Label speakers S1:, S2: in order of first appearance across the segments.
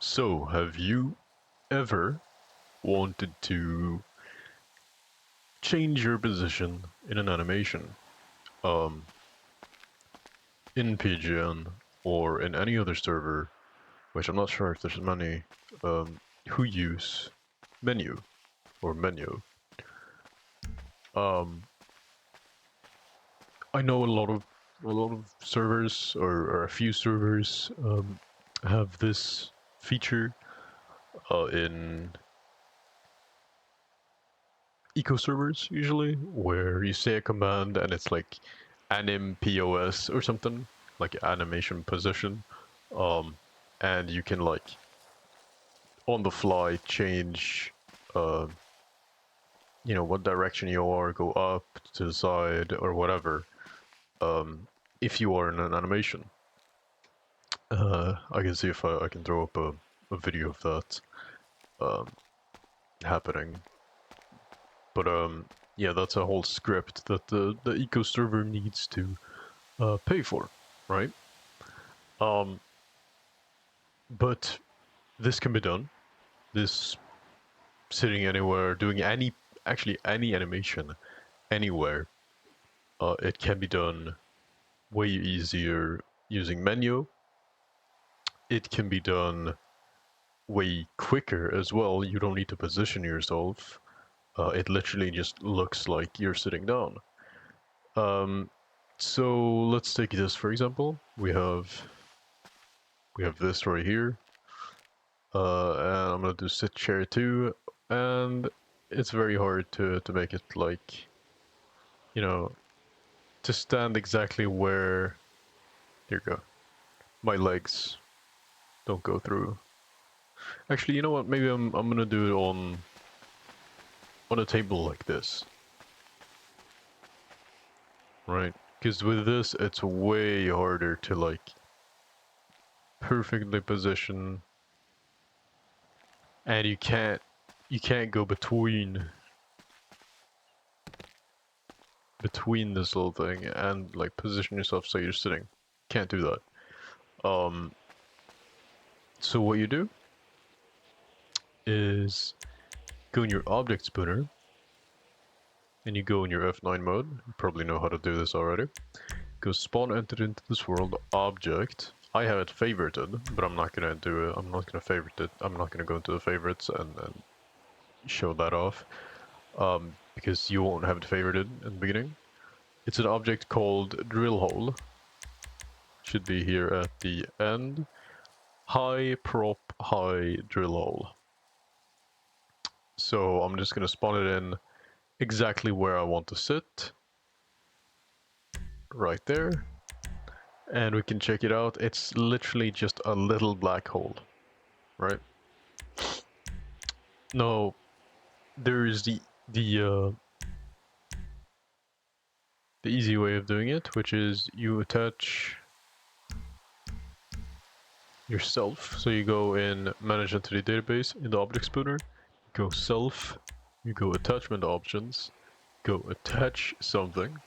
S1: So, have you ever wanted to change your position in an animation, um, in PGN or in any other server, which I'm not sure if there's many, who use Menyoo or Menyoo? Um, I know a lot of servers or a few servers have this feature in eco servers usually, where you say a command and it's like anim pos or something, like animation position, um, and you can like on the fly change, uh, what direction you are, go up to the side or whatever, if you are in an animation. I can see if I can throw up a video of that um, happening. But yeah, that's a whole script that the eco server needs to pay for, right? Um, but this can be done. This sitting anywhere, doing actually any animation anywhere, it can be done way easier using Menyoo. It can be done way quicker as well. You don't need to position yourself. It literally just looks like you're sitting down. Um, so let's take this for example. We have this right here. And I'm gonna do sit chair 2, and it's very hard to make it like, you know, to stand exactly where, here you go, my legs don't go through. Actually, you know what, maybe I'm gonna do it on a table like this, right? Because with this, it's way harder to like perfectly position, and you can't go between this little thing and like position yourself so you're sitting. Can't do that. So what you do is go in your object spooner and you go in your F9 mode. You probably know how to do this already. Go spawn entered into this world object. I have it favorited, but I'm not gonna do it. I'm not gonna favorite it. I'm not gonna go into the favorites and show that off, because you won't have it favorited in the beginning. It's an object called drill hole. Should be here at the end. High prop high drill hole. So I'm just gonna spawn it in exactly where I want to sit, right there, and we can check it out. It's literally just a little black hole, right? No, there is the easy way of doing it, which is you attach yourself. So you go in manage entity database in the object spooner, go self, you go attachment options, go attach something,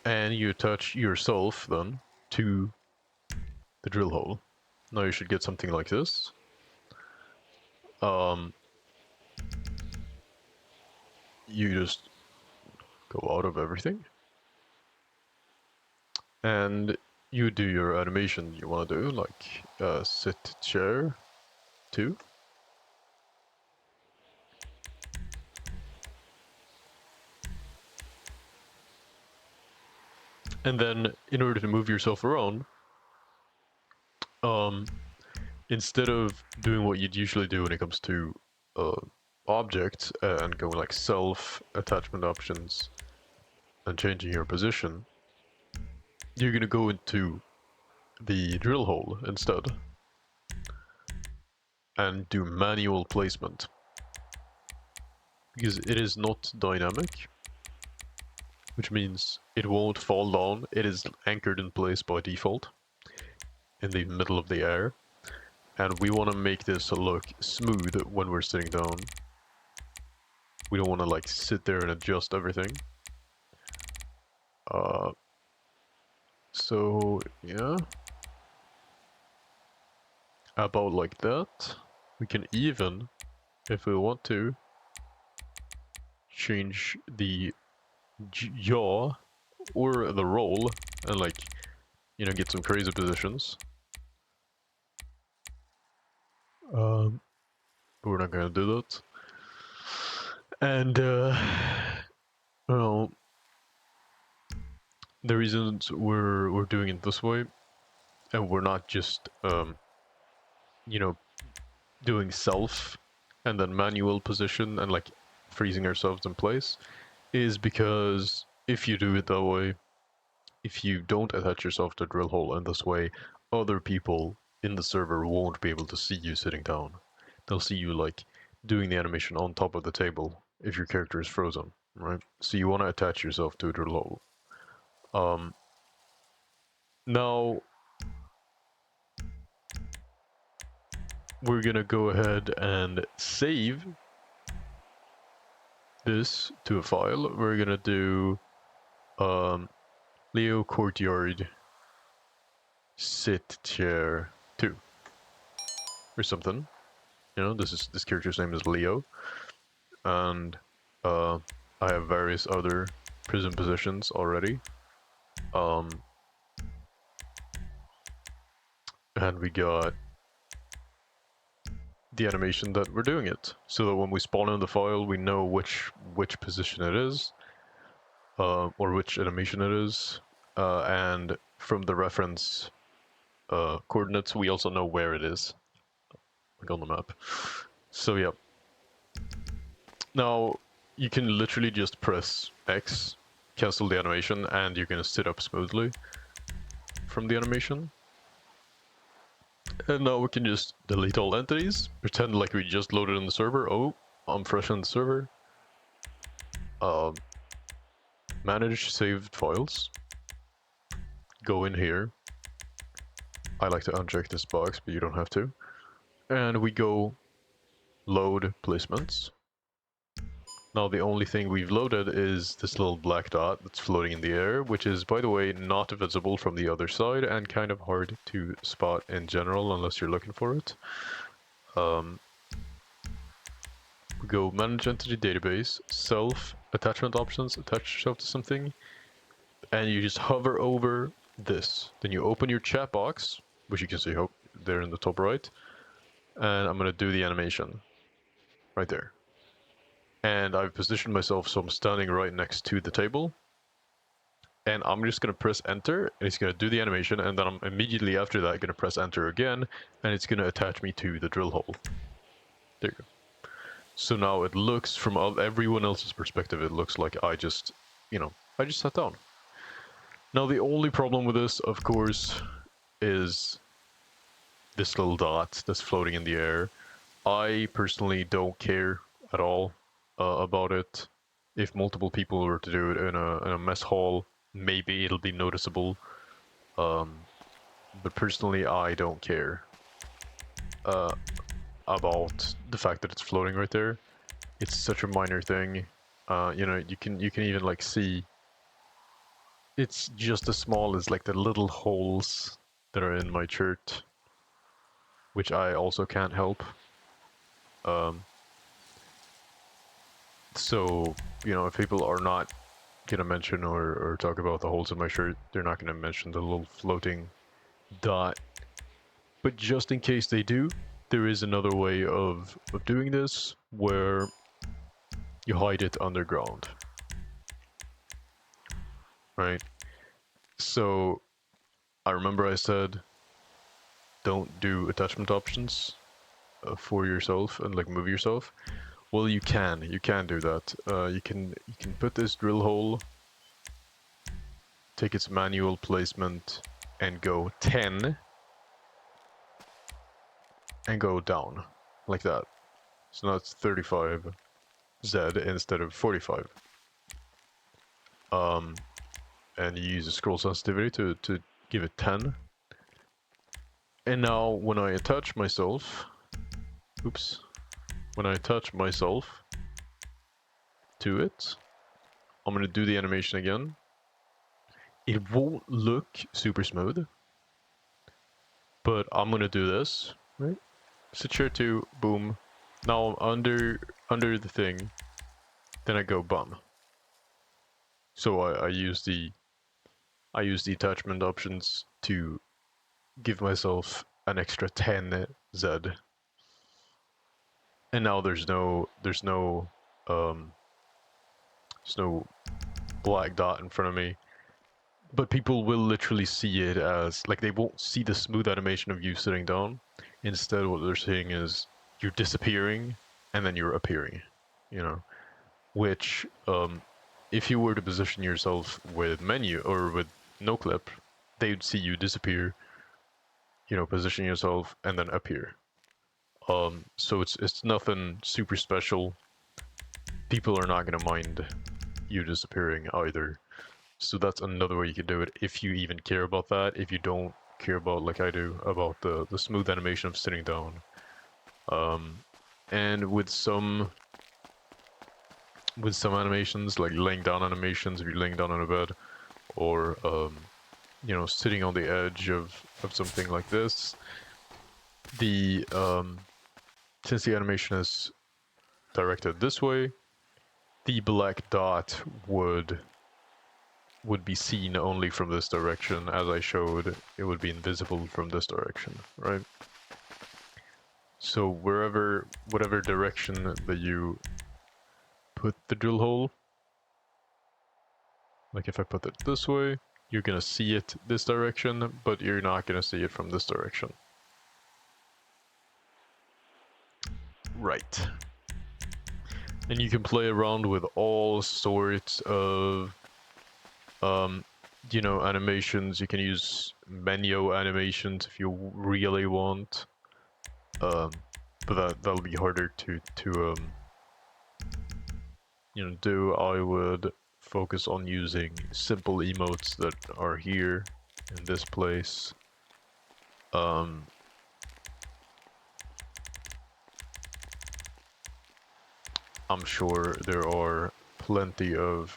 S1: and you attach yourself then to the drill hole. Now you should get something like this. You just go out of everything and you do your animation you want to do, like sit chair 2. And then in order to move yourself around, um, instead of doing what you'd usually do when it comes to objects and going like self, attachment options, and changing your position, you're gonna go into the drill hole instead and do manual placement, because it is not dynamic, which means it won't fall down. It is anchored in place by default in the middle of the air, and we want to make this look smooth when we're sitting down. We don't want to like sit there and adjust everything. So yeah, about like that. We can even, if we want to, change the yaw or the roll and like, you know, get some crazy positions. But we're not gonna do that. And well, the reasons we're doing it this way, and we're not just you know, doing self and then manual position and like freezing ourselves in place, is because if you do it that way, if you don't attach yourself to a drill hole in this way, other people in the server won't be able to see you sitting down. They'll see you like doing the animation on top of the table if your character is frozen, right? So you want to attach yourself to a drill hole. Now we're gonna go ahead and save this to a file. We're gonna do Leo Courtyard sit chair 2 or something. You know, this character's name is Leo, and I have various other prison positions already. And we got the animation that we're doing it, so that when we spawn in the file, we know which position it is, or which animation it is, and from the reference coordinates, we also know where it is, like on the map. So yeah. Now you can literally just press X, cancel the animation, and you're gonna sit up smoothly from the animation. And now we can just delete all entities, pretend like we just loaded in the server. Oh, I'm fresh on the server. Manage saved files. Go in here. I like to uncheck this box, but you don't have to. And we go load placements. Now the only thing we've loaded is this little black dot that's floating in the air, which is, by the way, not visible from the other side and kind of hard to spot in general unless you're looking for it. We go manage entity database, self, attachment options, attach yourself to something, and you just hover over this. Then you open your chat box, which you can see there in the top right, and I'm gonna do the animation right there. And I've positioned myself so I'm standing right next to the table, and I'm just gonna press enter, and it's gonna do the animation, and then I'm immediately after that gonna press enter again, and it's gonna attach me to the drill hole. There you go. So now it looks, from everyone else's perspective, it looks like I just, you know, I just sat down. Now the only problem with this, of course, is this little dot that's floating in the air. I personally don't care at all about it. If multiple people were to do it in a mess hall, maybe it'll be noticeable. But personally, I don't care about the fact that it's floating right there. It's such a minor thing. You know, you can even like see it's just as small as like the little holes that are in my shirt, which I also can't help. So, you know, if people are not gonna mention or talk about the holes in my shirt, they're not gonna mention the little floating dot. But just in case they do, there is another way of doing this where you hide it underground. Right? So I remember I said don't do attachment options for yourself and like move yourself. Well, you can do that. You can put this drill hole, take its manual placement, and go 10, and go down like that. So now it's 35 Z instead of 45. And you use the scroll sensitivity to give it 10. And now when I attach myself, oops, when I attach myself to it, I'm gonna do the animation again. It won't look super smooth, but I'm gonna do this, right? Sit here too, boom. Now I'm under the thing, then I go bum. So I use the attachment options to give myself an extra 10 Z. And now there's no black dot in front of me. But people will literally see it as, like, they won't see the smooth animation of you sitting down. Instead, what they're seeing is you're disappearing and then you're appearing, you know? Which, if you were to position yourself with Menyoo or with no clip, they'd see you disappear, position yourself and then appear. So it's nothing super special. People are not gonna mind you disappearing either. So that's another way you can do it if you even care about that. If you don't care about, like I do, about the smooth animation of sitting down. And with some animations, like laying down animations, if you're laying down on a bed, or sitting on the edge of something like this, the since the animation is directed this way, the black dot would be seen only from this direction. As I showed, it would be invisible from this direction, right? So whatever direction that you put the drill hole, like if I put it this way, you're gonna see it this direction, but you're not gonna see it from this direction. Right. And you can play around with all sorts of animations. You can use Menyoo animations if you really want. But that'll be harder to do. I would focus on using simple emotes that are here in this place. I'm sure there are plenty of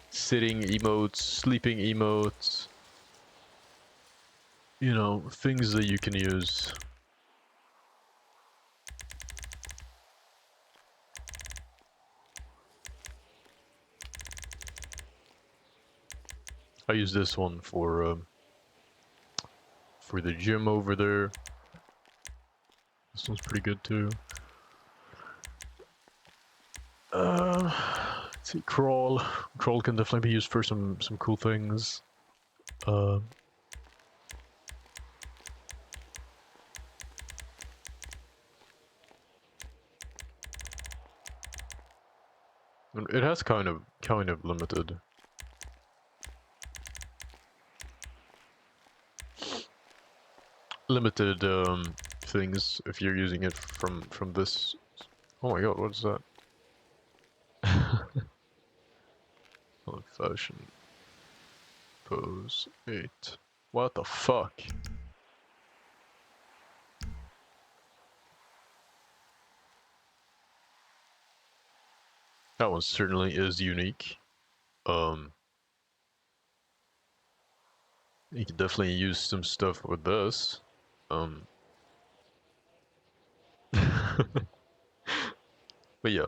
S1: sitting emotes, sleeping emotes, things that you can use. I use this one for the gym over there. This one's pretty good too. Let's see, crawl. Crawl can definitely be used for some cool things. It has kind of limited. Limited things if you're using it from this. Oh my god, what is that? Fashion pose 8. What the fuck? That one certainly is unique. You can definitely use some stuff with this. But yeah,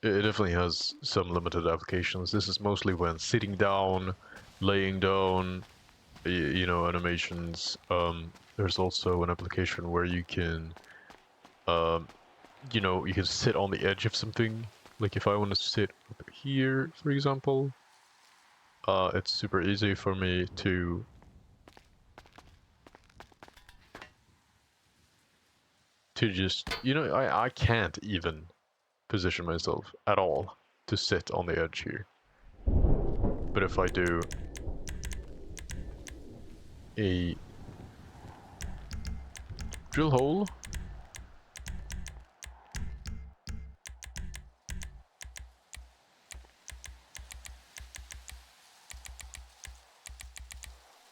S1: it definitely has some limited applications. This is mostly when sitting down, laying down, animations. There's also an application where you can, you can sit on the edge of something. Like if I want to sit up here, for example, it's super easy for me to just, I can't even position myself at all to sit on the edge here. But if I do a drill hole,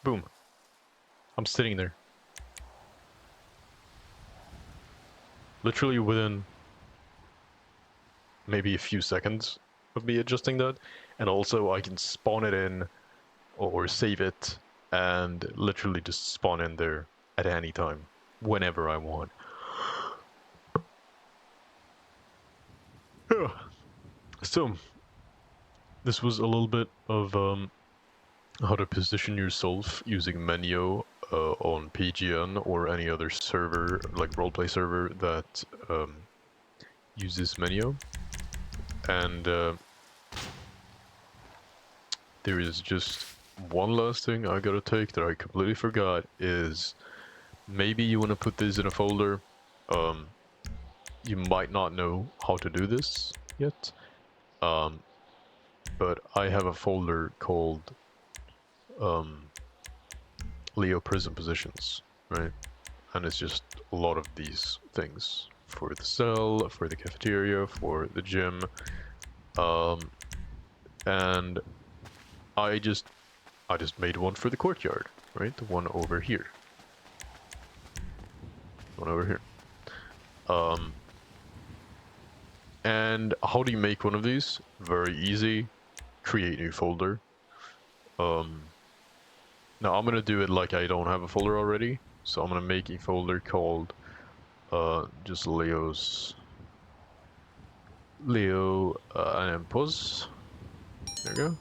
S1: boom, I'm sitting there. Literally within maybe a few seconds of me adjusting that. And also I can spawn it in or save it and literally just spawn in there at any time. whenever I want. So, this was a little bit of how to position yourself using Menyoo on PGN or any other server, like roleplay server that uses Menyoo. And there is just one last thing I gotta take that I completely forgot is maybe you want to put this in a folder. You might not know how to do this yet, but I have a folder called Leo Prism Positions, right? And it's just a lot of these things for the cell, for the cafeteria, for the gym, and I just made one for the courtyard, right? The one over here, one over here. And how do you make one of these? Very easy. Create new folder. Now I'm gonna do it like I don't have a folder already. So I'm gonna make a folder called just Leo and pause. There we go.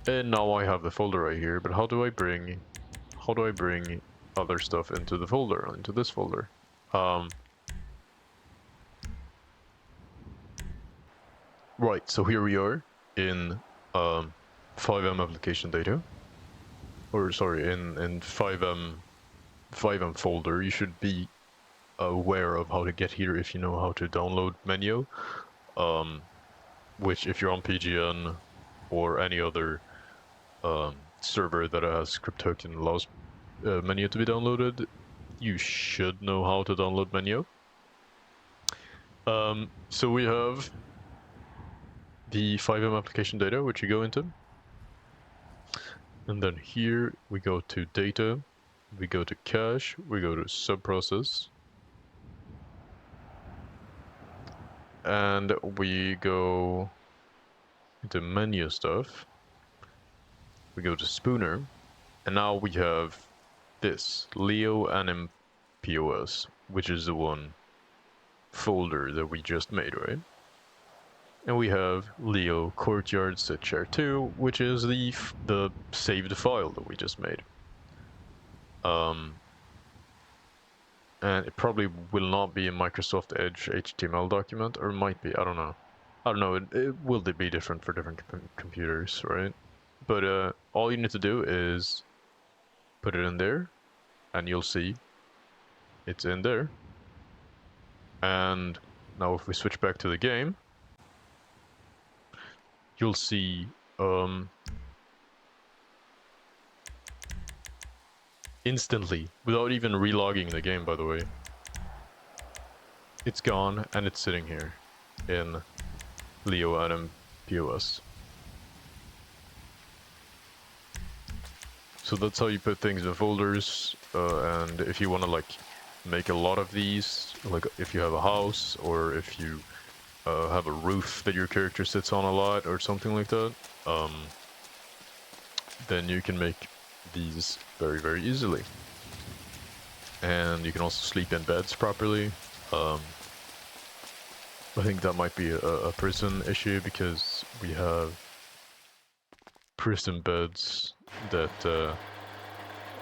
S1: And now I have the folder right here, but how do I bring other stuff into the folder, into this folder? Right, so here we are in 5M application data. Or sorry, in 5M folder. You should be aware of how to get here if you know how to download Menyoo. Which if you're on PGN or any other server that has script hook and allows Menyoo to be downloaded, you should know how to download Menyoo. So we have the 5M application data, which you go into. And then here we go to data, we go to cache, we go to subprocess. And we go into Menyoo stuff. We go to Spooner. And now we have this, Leo and MPOS, which is the one folder that we just made, right? And we have Leo Courtyard Set Share 2, which is the saved file that we just made. And it probably will not be a Microsoft Edge HTML document, or it might be, I don't know. I don't know, it will be different for different computers, right? But all you need to do is put it in there, and you'll see it's in there. And now if we switch back to the game, you'll see instantly, without even relogging the game, by the way, it's gone and it's sitting here in Leo and POS. So that's how you put things in folders, and if you want to like make a lot of these, like if you have a house or if you have a roof that your character sits on a lot or something like that, then you can make these very, very easily. And you can also sleep in beds properly. I think that might be a prison issue because we have prison beds that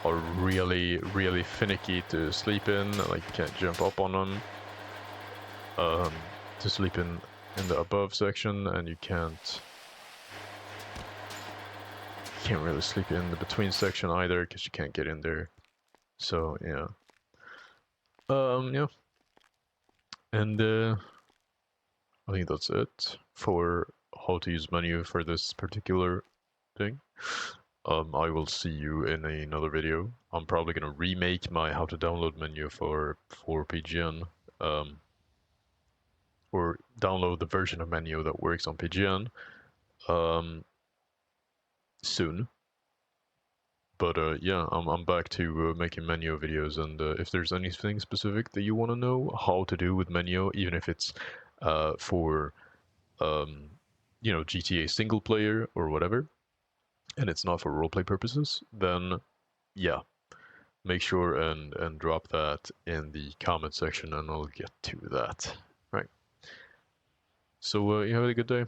S1: are really, really finicky to sleep in. Like you can't jump up on them to sleep in the above section, and you can't really sleep in the between section either because you can't get in there. So yeah. Yeah. And I think that's it for how to use Menyoo for this particular thing. I will see you in another video. I'm probably gonna remake my how to download Menyoo for PGN, or download the version of Menyoo that works on PGN, soon. But yeah, I'm back to making Menyoo videos, and if there's anything specific that you want to know how to do with Menyoo, even if it's for you know, GTA single player or whatever, and it's not for roleplay purposes, then yeah, make sure and drop that in the comment section, and I'll get to that. Right. So you have a good day.